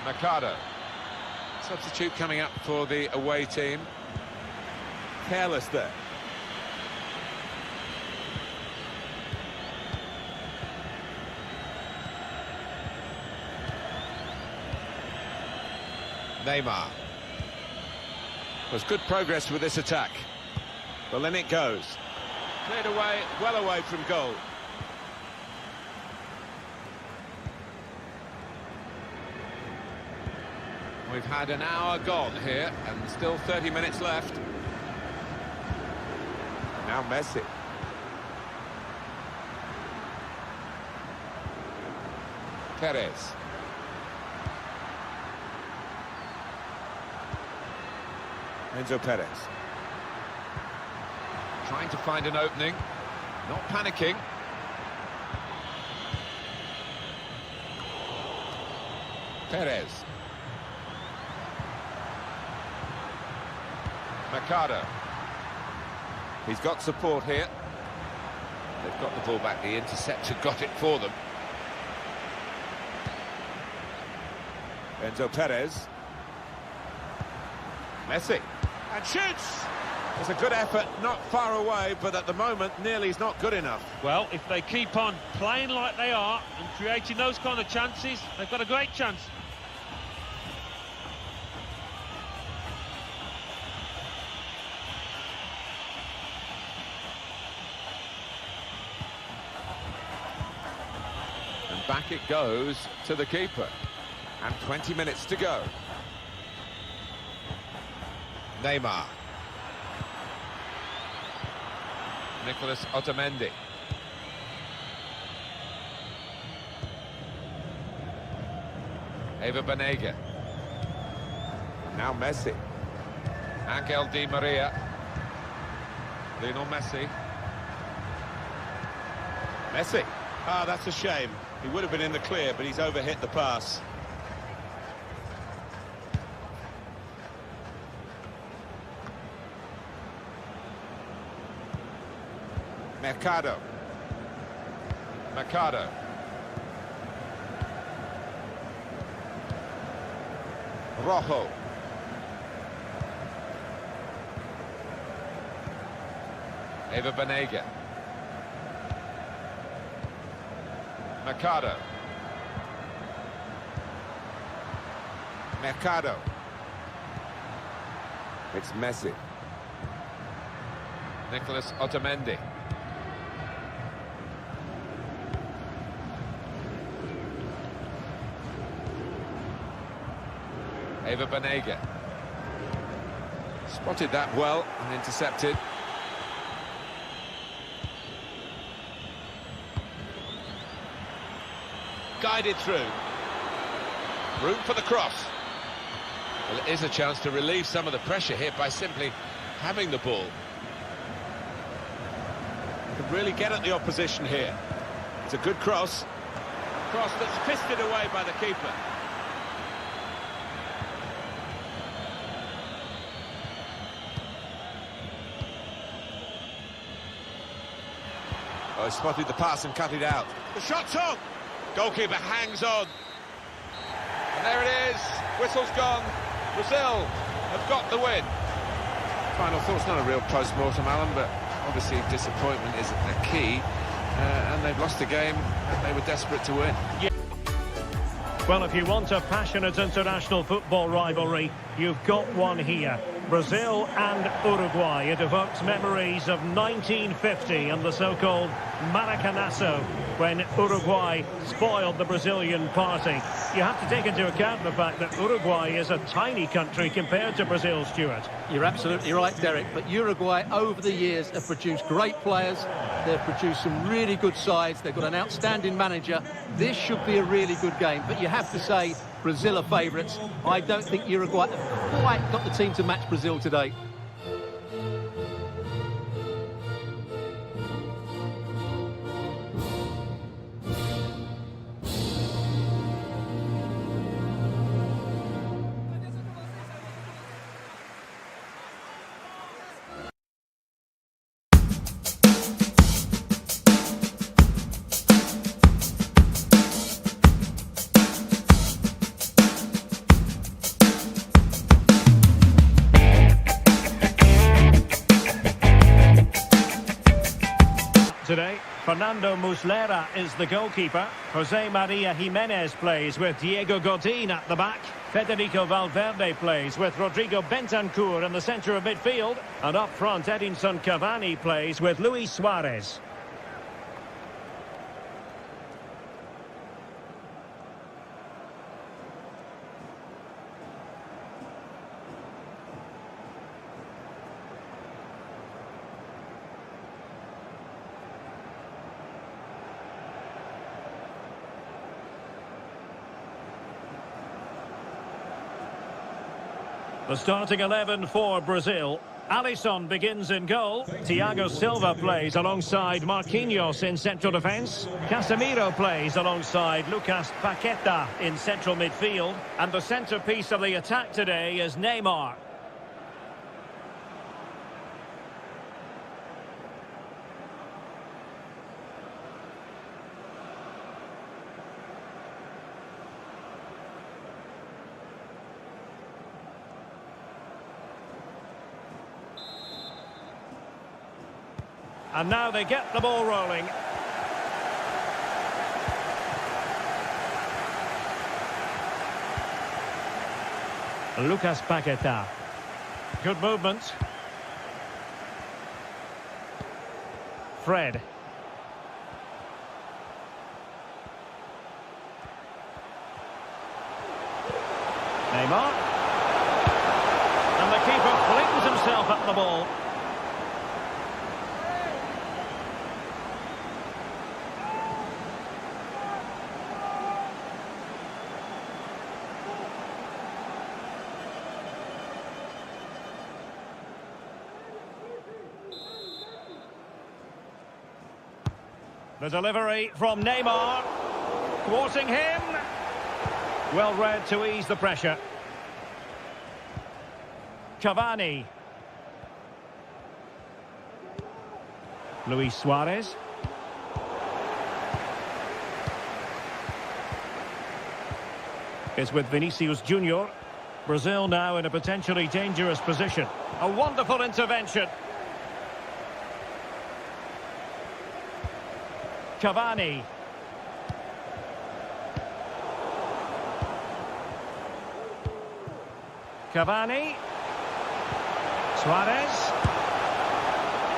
Mercado. Substitute coming up for the away team. Careless there. Neymar. There's good progress with this attack. Well, in it goes. Cleared away, well away from goal. We've had an hour gone here and still 30 minutes left. Now Messi. Perez. Enzo Perez. Trying to find an opening. Not panicking. Perez. Mercado. He's got support here. They've got the ball back. The interceptor got it for them. Enzo Perez. Messi. And shoots! It's a good effort, not far away, but at the moment, nearly is not good enough. Well, if they keep on playing like they are and creating those kind of chances, they've got a great chance. And back it goes to the keeper. And 20 minutes to go. Neymar. Nicolas Otamendi. Eva Banega. Now Messi. Angel Di Maria. Lionel Messi. Messi. Ah, that's a shame. He would have been in the clear, but he's overhit the pass. Mercado. Mercado. Rojo. Eva Banega. Mercado. Mercado. It's Messi. Nicolas Otamendi. Eva Banega. Spotted that well and intercepted. Guided through. Room for the cross. Well, it is a chance to relieve some of the pressure here by simply having the ball. Could really get at the opposition here. It's a good cross. Cross that's fisted away by the keeper. Oh, he spotted the pass and cut it out. The shot's on! Goalkeeper hangs on. And there it is. Whistle's gone. Brazil have got the win. Final thoughts, not a real post-mortem, Alan, but obviously disappointment is the key. And they've lost a game that they were desperate to win. Yeah. Well, if you want a passionate international football rivalry, you've got one here. Brazil and Uruguay. It evokes memories of 1950 and the so-called Maracanazo, when Uruguay spoiled the Brazilian party. You have to take into account the fact that Uruguay is a tiny country compared to Brazil, Stuart. You're absolutely right, Derek, but Uruguay over the years have produced great players. They've produced some really good sides. They've got an outstanding manager. This should be a really good game, but you have to say Brazil are favourites. I don't think Uruguay have quite got the team to match Brazil today. Fernando Muslera is the goalkeeper. Jose Maria Jimenez plays with Diego Godin at the back. Federico Valverde plays with Rodrigo Bentancur in the centre of midfield. And up front, Edinson Cavani plays with Luis Suarez. The starting 11 for Brazil. Alisson begins in goal. Thiago Silva plays alongside Marquinhos in central defence. Casemiro plays alongside Lucas Paqueta in central midfield. And the centrepiece of the attack today is Neymar. And now they get the ball rolling. Lucas Paqueta. Good movement. Fred. Neymar. And the keeper flings himself at the ball. The delivery from Neymar, thwarting him. Well read to ease the pressure. Cavani. Luis Suarez. It's with Vinicius Junior. Brazil now in a potentially dangerous position. A wonderful intervention. Cavani. Cavani. Suarez.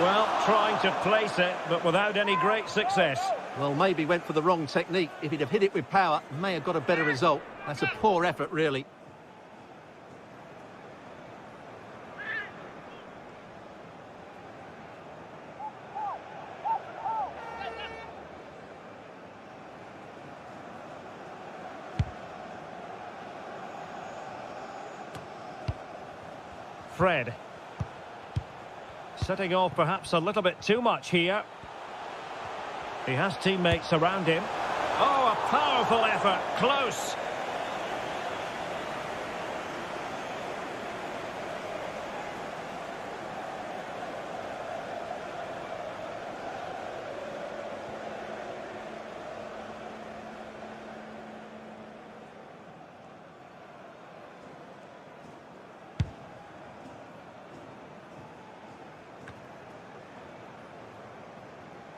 Well, trying to place it, but without any great success. Well, maybe went for the wrong technique. If he'd have hit it with power, may have got a better result. That's a poor effort, really. Fred. Setting off perhaps a little bit too much here. He has teammates around him. Oh, a powerful effort. Close.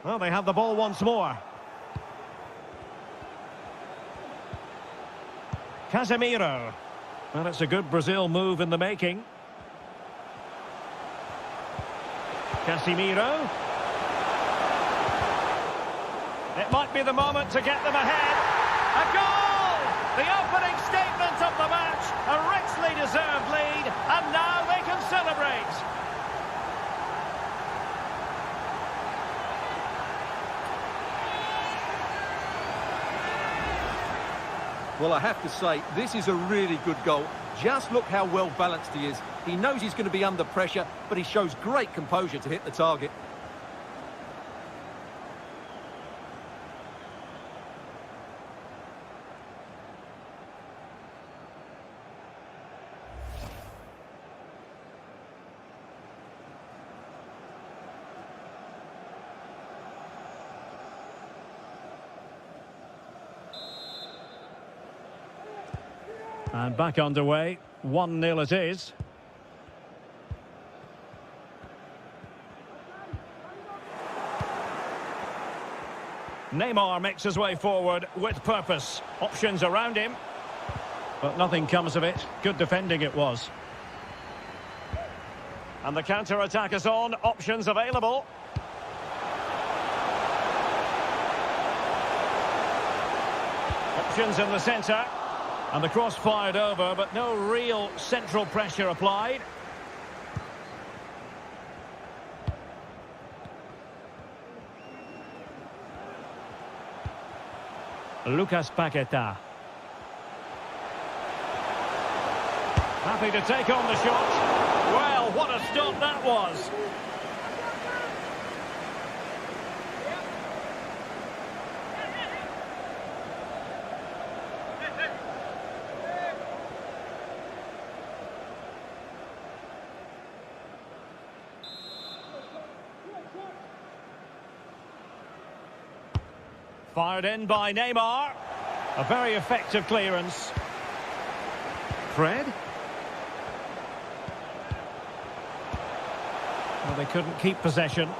Well, they have the ball once more. Casemiro. Well, it's a good Brazil move in the making. Casemiro. It might be the moment to get them ahead. A goal! The opening statement of the match. A richly deserved lead. And now they can celebrate. Well, I have to say, this is a really good goal. Just look how well balanced he is. He knows he's going to be under pressure, but he shows great composure to hit the target. And back underway, 1-0 it is. Neymar makes his way forward with purpose. Options around him. But nothing comes of it. Good defending it was. And the counter-attack is on. Options available. Options in the centre. And the cross fired over, but no real central pressure applied. Lucas Paqueta. Happy to take on the shot. Well, what a stop that was. Fired in by Neymar. A very effective clearance. Fred. Well, they couldn't keep possession.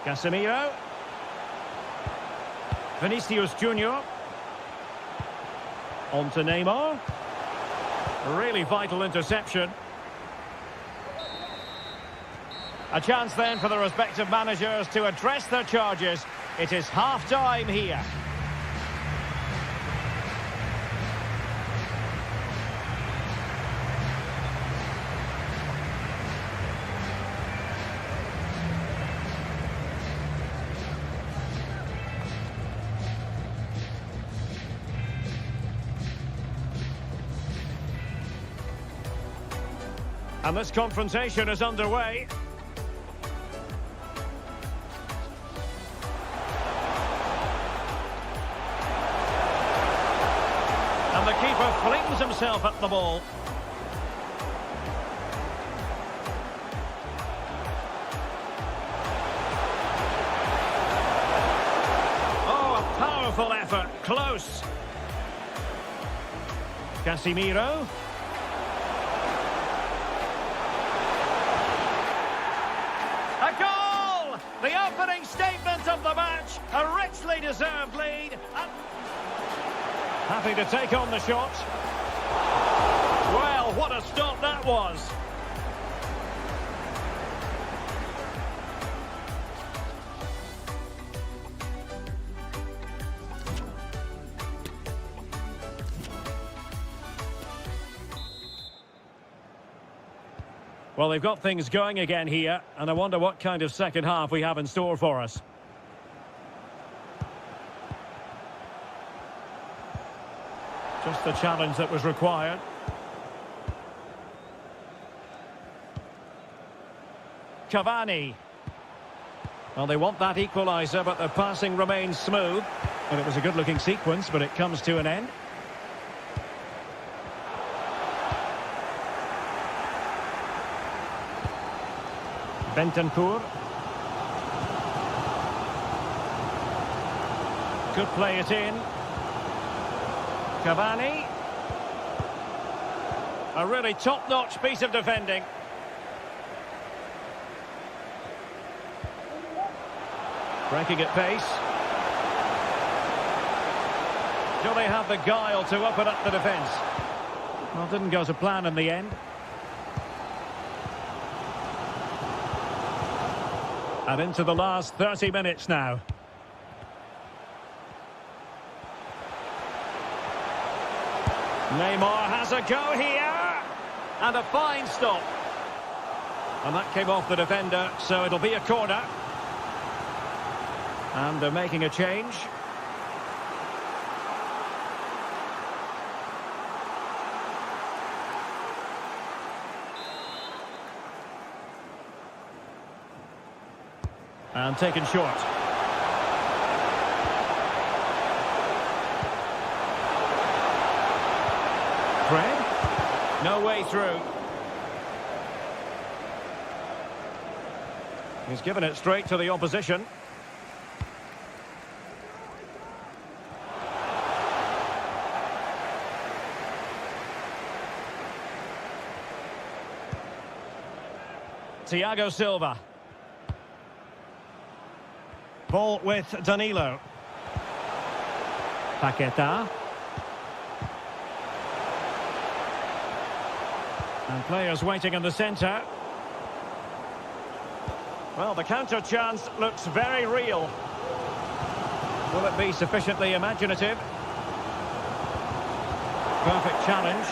Casemiro. Vinicius Junior. On to Neymar. A really vital interception. A chance then for the respective managers to address their charges. It is half-time here. And this confrontation is underway. And the keeper flings himself at the ball. Oh, a powerful effort. Close. Casemiro. A goal! The opening statement of the match. A richly deserved lead. Happy to take on the shot. Well, what a stop that was. Well, they've got things going again here, and I wonder what kind of second half we have in store for us. Just the challenge that was required. Cavani. Well, they want that equaliser, but the passing remains smooth. And it was a good-looking sequence, but it comes to an end. Bentancur. Could play it in. Cavani. A really top-notch piece of defending. Breaking at pace. Do they have the guile to open up the defence? Well, didn't go to plan in the end. And into the last 30 minutes now. Neymar has a go here. And a fine stop. And that came off the defender, so it'll be a corner. And they're making a change. And taken short. Fred? No way through. He's given it straight to the opposition. Thiago Silva. Ball with Danilo. Paqueta. And players waiting in the centre. Well, the counter chance looks very real. Will it be sufficiently imaginative? Perfect challenge.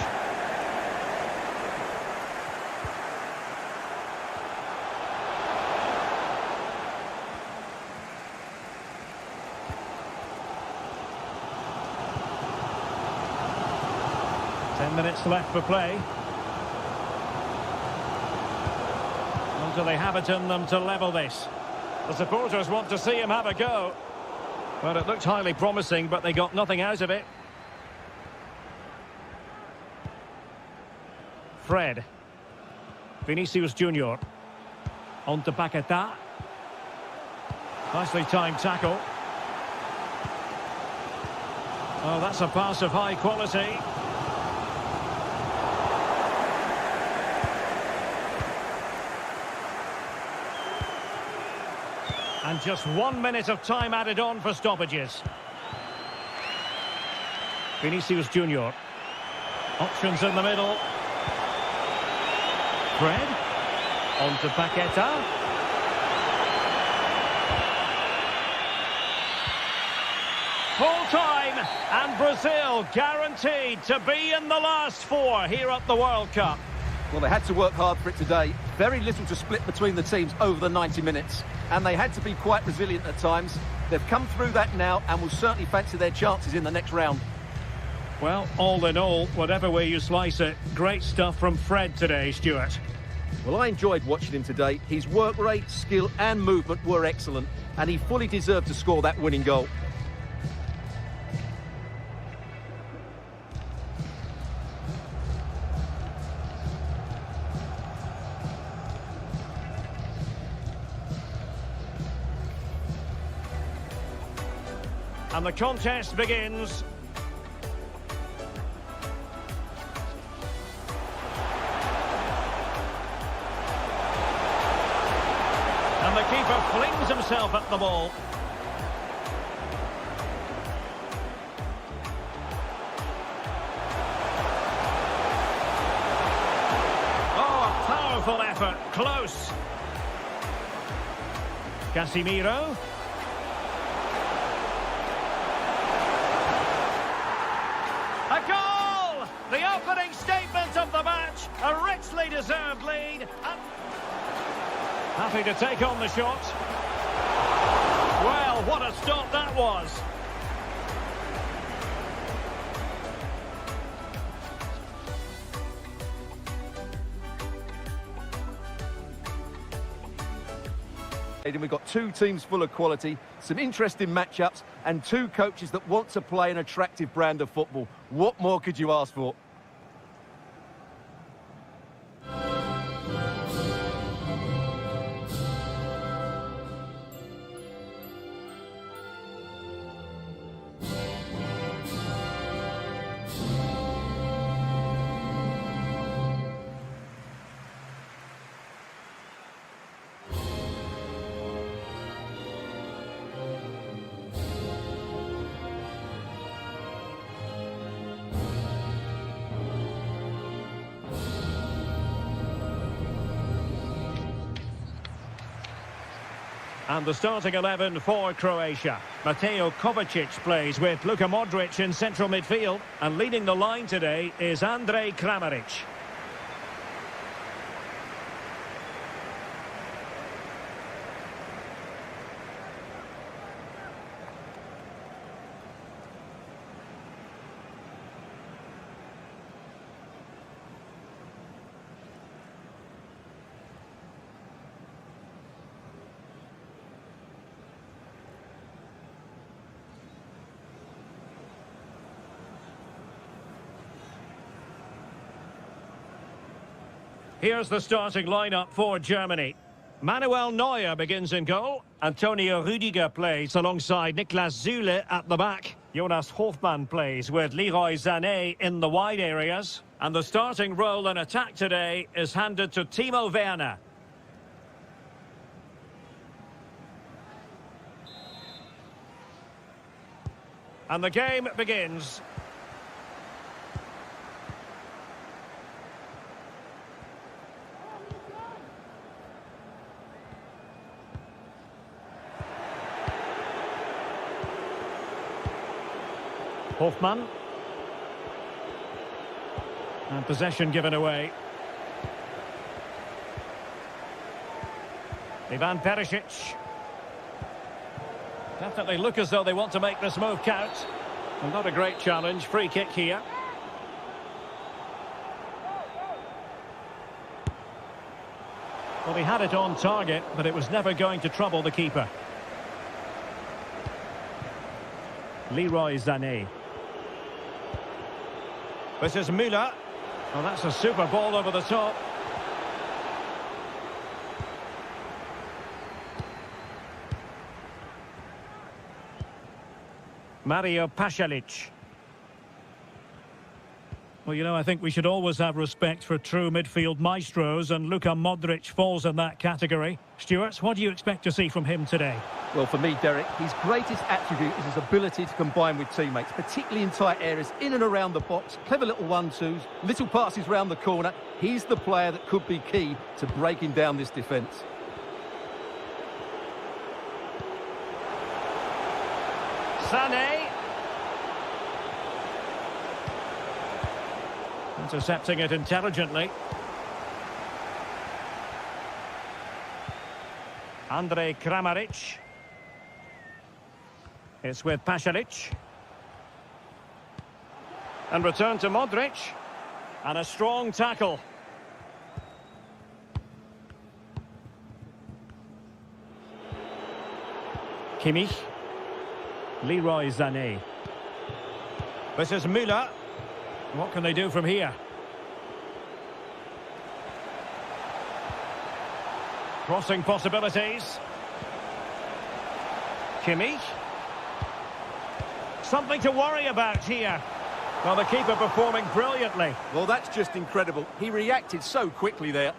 Minutes left for play. Or do they have it in them to level this? The supporters want to see him have a go. Well, it looked highly promising, but they got nothing out of it. Fred. Vinicius Junior. On to Paqueta. Nicely timed tackle. Oh, that's a pass of high quality. And just 1 minute of time added on for stoppages. Vinicius Junior. Options in the middle. Fred. On to Paqueta. Full time, and Brazil guaranteed to be in the last four here at the World Cup. Well, they had to work hard for it today. Very little to split between the teams over the 90 minutes. And they had to be quite resilient at times. They've come through that now and will certainly fancy their chances in the next round. Well, all in all, whatever way you slice it, great stuff from Fred today, Stuart. Well, I enjoyed watching him today. His work rate, skill and movement were excellent. And he fully deserved to score that winning goal. And the contest begins. And the keeper flings himself at the ball. Oh, a powerful effort, close. Casemiro. The opening statement of the match, a richly deserved lead. Happy to take on the shot. Well, what a stop that was. And we've got two teams full of quality, some interesting matchups, and two coaches that want to play an attractive brand of football. What more could you ask for? And the starting 11 for Croatia. Mateo Kovacic plays with Luka Modric in central midfield. And leading the line today is Andrej Kramaric. Here's the starting lineup for Germany. Manuel Neuer begins in goal. Antonio Rüdiger plays alongside Niklas Süle at the back. Jonas Hofmann plays with Leroy Sané in the wide areas. And the starting role in attack today is handed to Timo Werner. And the game begins. Hofmann. And possession given away. Ivan Perisic. Definitely look as though they want to make this move count. And not a great challenge. Free kick here. Well, he had it on target, but it was never going to trouble the keeper. Leroy Sané. This is Müller. Well, that's a super ball over the top. Mario Pasalic. Well, you know, I think we should always have respect for true midfield maestros, and Luka Modric falls in that category. Stuart, what do you expect to see from him today? Well, for me, Derek, his greatest attribute is his ability to combine with teammates, particularly in tight areas, in and around the box. Clever little 1-2s, little passes round the corner. He's the player that could be key to breaking down this defence. Sané. Intercepting it intelligently. Andrej Kramaric. It's with Pasalic. And return to Modric. And a strong tackle. Kimmich. Leroy Sané. This is Müller. What can they do from here? Crossing possibilities. Kimmich. Something to worry about here. Well, the keeper performing brilliantly. Well, that's just incredible. He reacted so quickly there.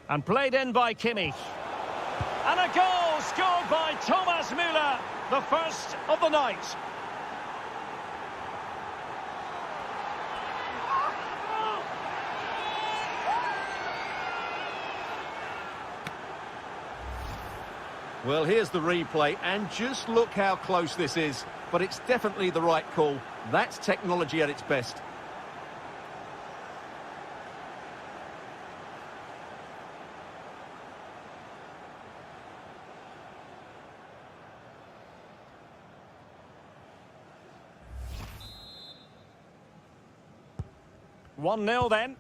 And played in by Kimmich. And a goal scored by Thomas Müller, the first of the night. Well, here's the replay, and just look how close this is. But it's definitely the right call. That's technology at its best. One 0 then.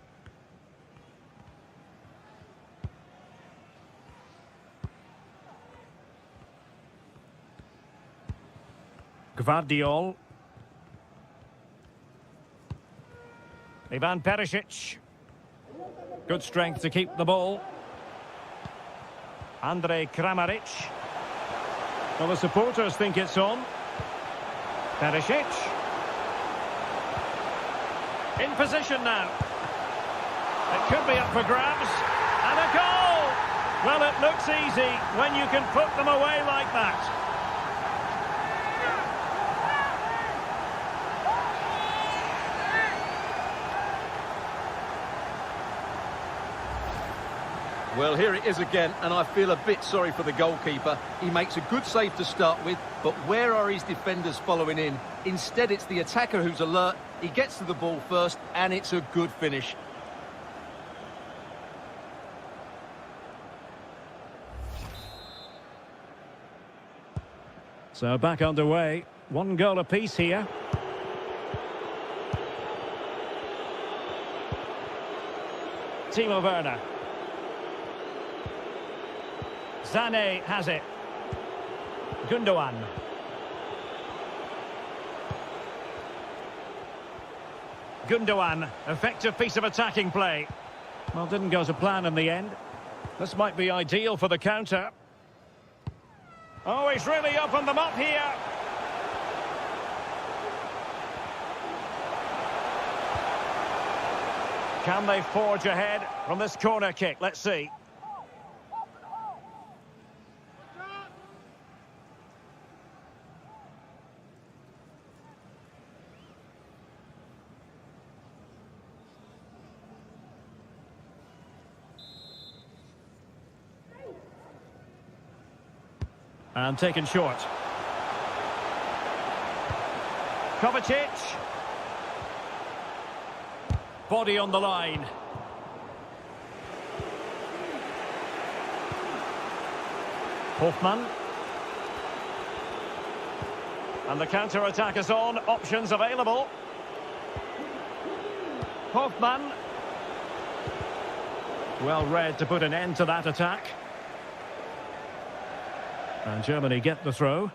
Gvardiol. Ivan Perisic. Good strength to keep the ball. Andrej Kramaric. Well, the supporters think it's on. Perisic. In position now. It could be up for grabs. And a goal! Well, it looks easy when you can put them away like that. Well, here it is again, and I feel a bit sorry for the goalkeeper. He makes a good save to start with, but where are his defenders following in? Instead, it's the attacker who's alert. He gets to the ball first, and it's a good finish. So back underway. One goal apiece here. Timo Werner. Sané has it. Gundogan. Gundogan, effective piece of attacking play. Well, didn't go to plan in the end. This might be ideal for the counter. Oh, he's really opened them up here. Can they forge ahead from this corner kick? Let's see. And taken short. Kovacic. Body on the line. Hofmann. And the counter-attack is on. Options available. Hofmann. Well read to put an end to that attack. And Germany get the throw.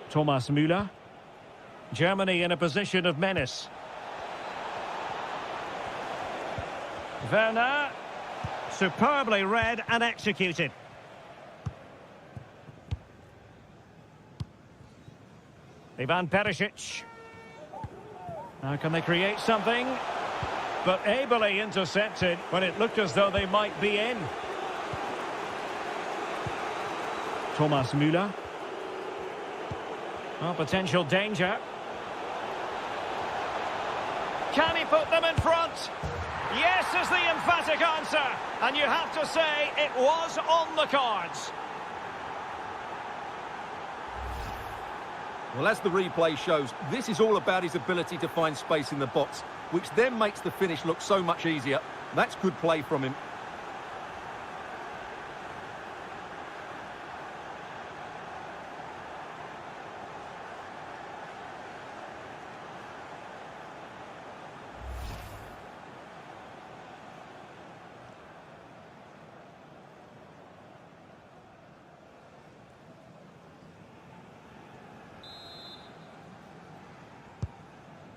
Thomas Müller. Germany in a position of menace. Werner. Superbly read and executed. Ivan Perisic. Now can they create something? But ably intercepted when it looked as though they might be in. Thomas Müller. Oh, potential danger. Can he put them in front? Yes is the emphatic answer. And you have to say it was on the cards. Well, as the replay shows, this is all about his ability to find space in the box, which then makes the finish look so much easier. That's good play from him.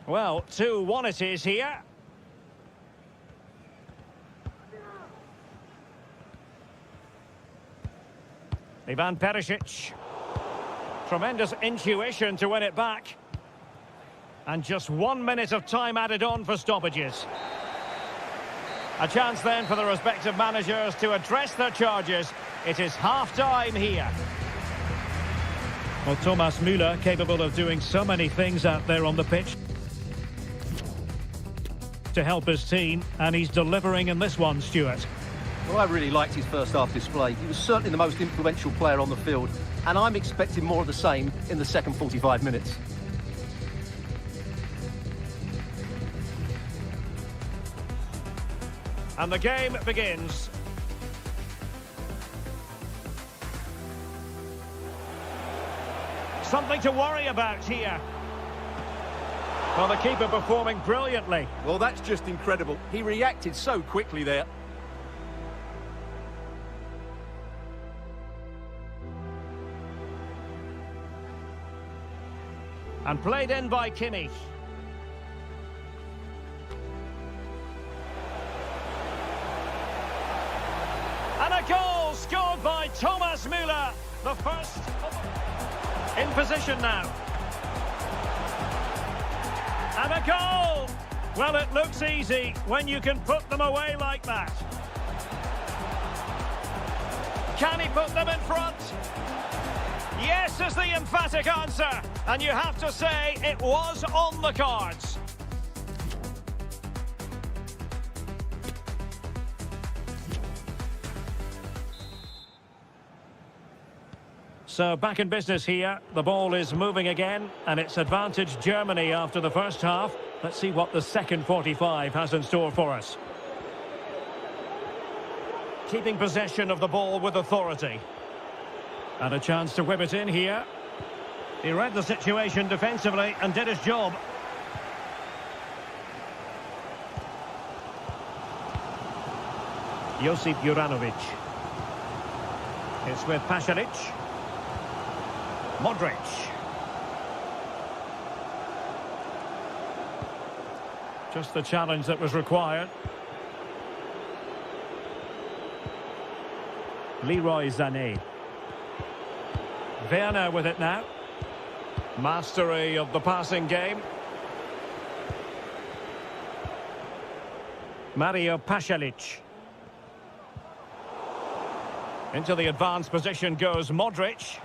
Well, 2-1 it is here. Ivan Perisic. Tremendous intuition to win it back. And just 1 minute of time added on for stoppages. A chance then for the respective managers to address their charges. It is half-time here. Well, Thomas Müller capable of doing so many things out there on the pitch to help his team, and he's delivering in this one, Stuart. Well, I really liked his first half display. He was certainly the most influential player on the field, and I'm expecting more of the same in the second 45 minutes. And the game begins. Something to worry about here. Well, the keeper performing brilliantly. Well, that's just incredible. He reacted so quickly there. And played in by Kimmich. And a goal scored by Thomas Müller. The first in position now. And a goal! Well, it looks easy when you can put them away like that. Can he put them in front? Yes is the emphatic answer. And you have to say it was on the cards. So back in business here. The ball is moving again, and it's advantage Germany after the first half. Let's see what the second 45 has in store for us. Keeping possession of the ball with authority. And a chance to whip it in here. He read the situation defensively and did his job. Josip Juranovic. It's with Pasalic. Modric. Just the challenge that was required. Leroy Sané. Werner with it now. Mastery of the passing game. Mario Pasalic. Into the advanced position goes Modric.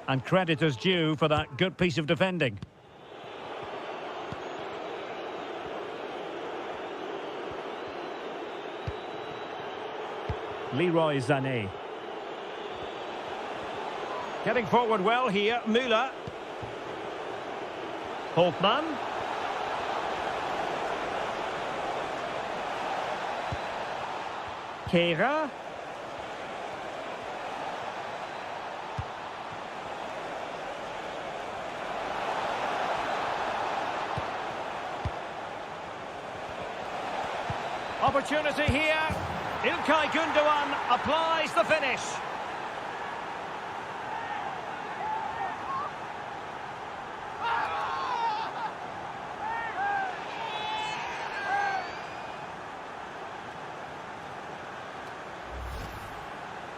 And credit is due for that good piece of defending. Leroy Sané. Getting forward well here, Müller. Holtmann. Kehrer. Opportunity here. İlkay Gündoğan applies the finish.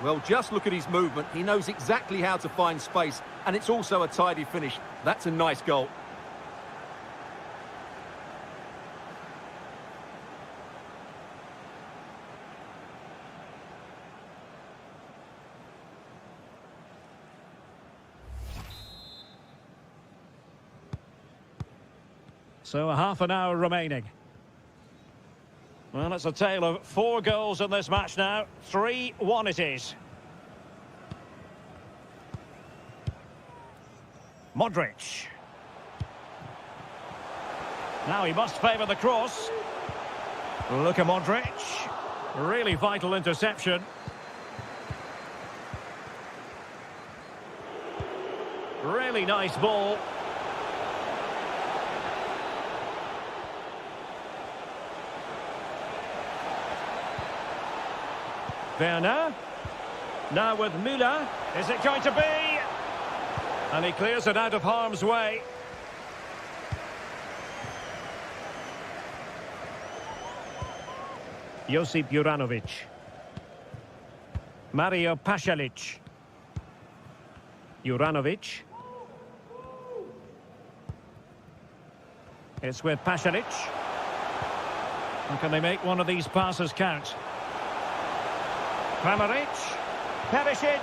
Well, just look at his movement. He knows exactly how to find space, and it's also a tidy finish. That's a nice goal. So a half an hour remaining. Well, it's a tale of 4 goals in this match now. 3-1 it is. Modric. Now he must favour the cross. Luka Modric. Really vital interception. Really nice ball. Werner. Now with Müller. Is it going to be? And he clears it out of harm's way. Josip Juranovic. Mario Pasalic. Juranovic. It's with Pasalic. And can they make one of these passes count? Kramaric, Perisic.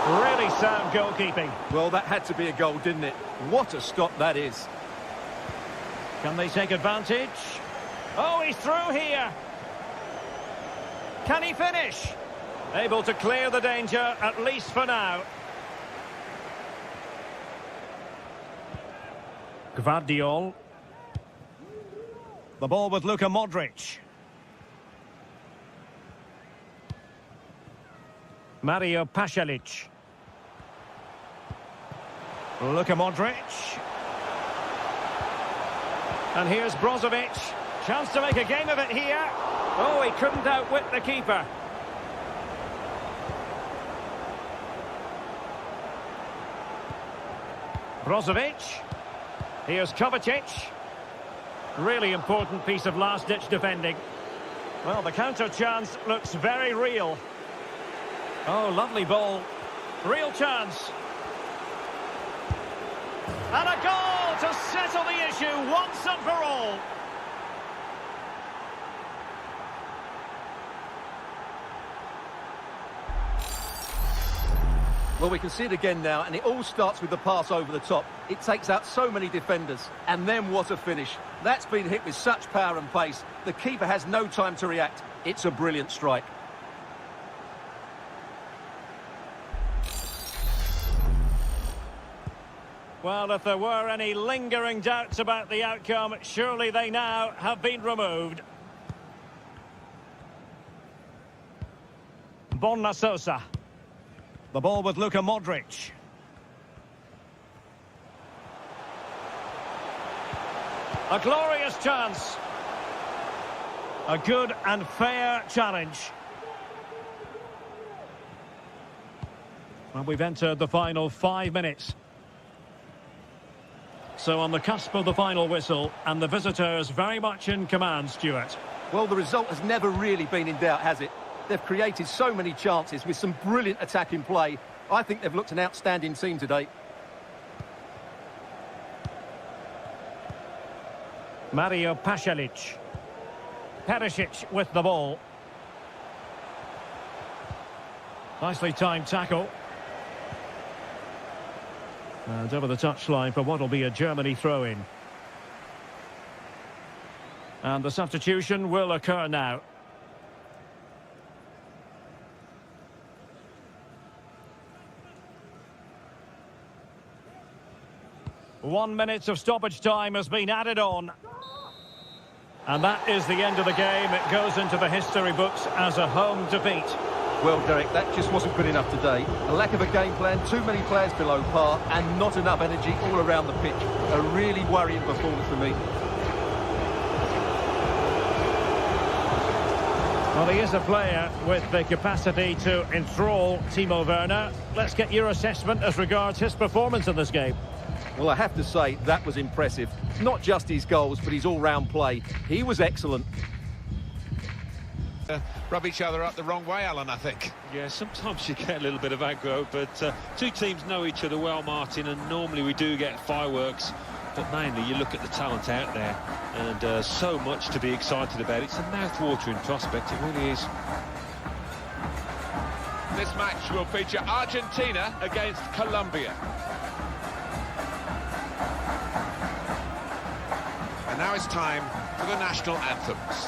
Really sound goalkeeping. Well, that had to be a goal, didn't it? What a stop that is. Can they take advantage? Oh, he's through here. Can he finish? Able to clear the danger, at least for now. Gvardiol. The ball with Luka Modric. Mario Pasalic. Luka Modric. And here's Brozovic. Chance to make a game of it here. Oh, he couldn't outwit the keeper. Brozovic. Here's Kovacic. Really important piece of last-ditch defending. Well, the counter chance looks very real. Oh, lovely ball. Real chance. And a goal to settle the issue once and for all. Well, we can see it again now, and it all starts with the pass over the top. It takes out so many defenders, and then what a finish. That's been hit with such power and pace. The keeper has no time to react. It's a brilliant strike. Well, if there were any lingering doubts about the outcome, surely they now have been removed. Borna Sosa. The ball with Luka Modric. A glorious chance. A good and fair challenge. And we've entered the final 5 minutes. So on the cusp of the final whistle, and the visitors very much in command, Stuart. Well, the result has never really been in doubt, has it? They've created so many chances with some brilliant attacking play. I think they've looked an outstanding team today. Mario Pasalic. Perisic with the ball. Nicely timed tackle. And over the touchline for what will be a Germany throw-in. And the substitution will occur now. One minute of stoppage time has been added on. And that is the end of the game. It goes into the history books as a home defeat. Well, Derek, that just wasn't good enough today. A lack of a game plan, too many players below par, and not enough energy all around the pitch. A really worrying performance for me. Well, he is a player with the capacity to enthrall Timo Werner. Let's get your assessment as regards his performance in this game. Well, I have to say, that was impressive. Not just his goals, but his all-round play. He was excellent. Rub each other up the wrong way, Alan, I think. Yeah, sometimes you get a little bit of aggro, but two teams know each other well, Martin, and normally we do get fireworks. But mainly you look at the talent out there, and so much to be excited about. It's a mouth-watering prospect, it really is. This match will feature Argentina against Colombia. And now it's time for the national anthems.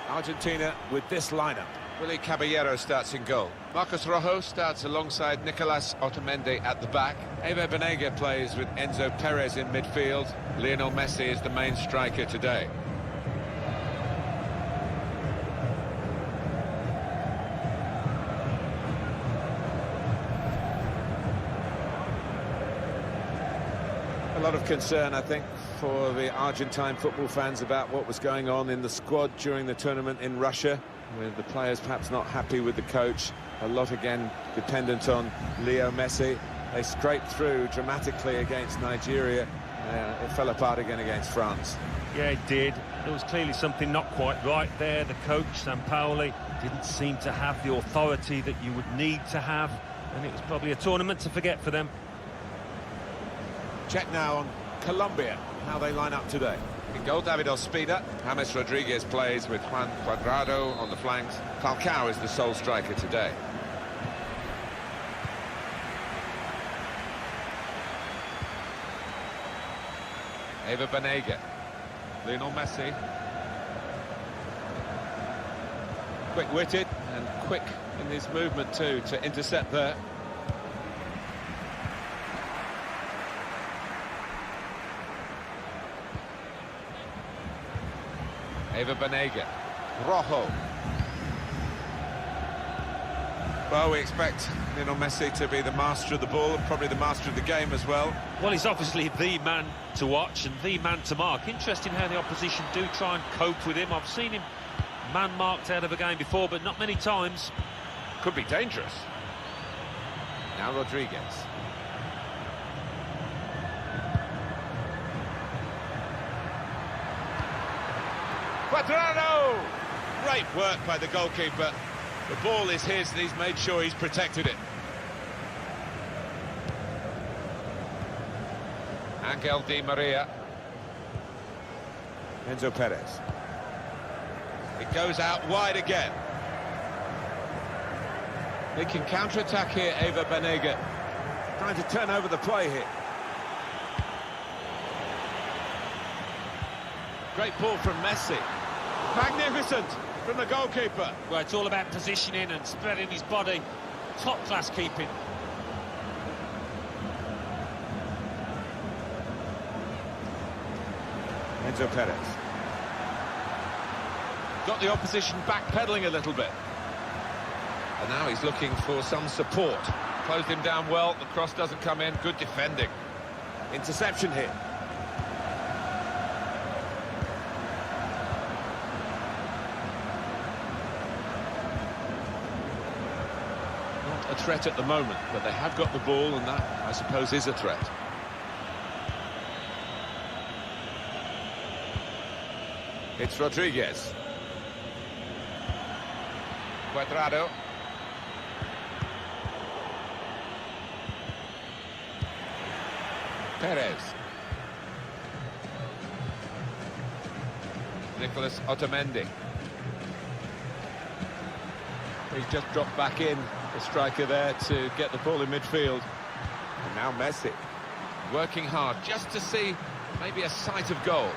Argentina with this lineup. Willy Caballero starts in goal. Marcos Rojo starts alongside Nicolas Otamendi at the back. Ever Banega plays with Enzo Perez in midfield. Lionel Messi is the main striker today. A lot of concern, I think, for the Argentine football fans about what was going on in the squad during the tournament in Russia, with the players perhaps not happy with the coach. A lot, again, dependent on Leo Messi. They scraped through dramatically against Nigeria. It fell apart again against France. Yeah, it did. There was clearly something not quite right there. The coach, Sampaoli, didn't seem to have the authority that you would need to have, and it was probably a tournament to forget for them. Check now on Colombia, how they line up today. In goal, David Ospina. James Rodriguez plays with Juan Cuadrado on the flanks. Falcao is the sole striker today. Ever Banega. Lionel Messi. Quick-witted and quick in his movement too to intercept there. Ever Banega. Rojo. Well, we expect Lionel Messi to be the master of the ball and probably the master of the game as well. Well, he's obviously the man to watch and the man to mark. Interesting how the opposition do try and cope with him. I've seen him man-marked out of a game before, but not many times. Could be dangerous. Now Rodriguez. Cuadrado! Great work by the goalkeeper. The ball is his and he's made sure he's protected it. Angel Di Maria. Enzo Perez. It goes out wide again. They can counter-attack here, Ever Banega. Trying to turn over the play here. Great ball from Messi. Magnificent. from the goalkeeper. Well, it's all about positioning and spreading his body. Top-class keeping. Enzo Perez. Got the opposition backpedaling a little bit. And now he's looking for some support. Closed him down well, the cross doesn't come in, good defending. Interception here. Not a threat at the moment, but they have got the ball, and that, I suppose, is a threat. It's Rodriguez. Cuadrado. Perez. Nicolas Otamendi. He's just dropped back in, the striker there to get the ball in midfield. And now Messi. Working hard just to see maybe a sight of goal.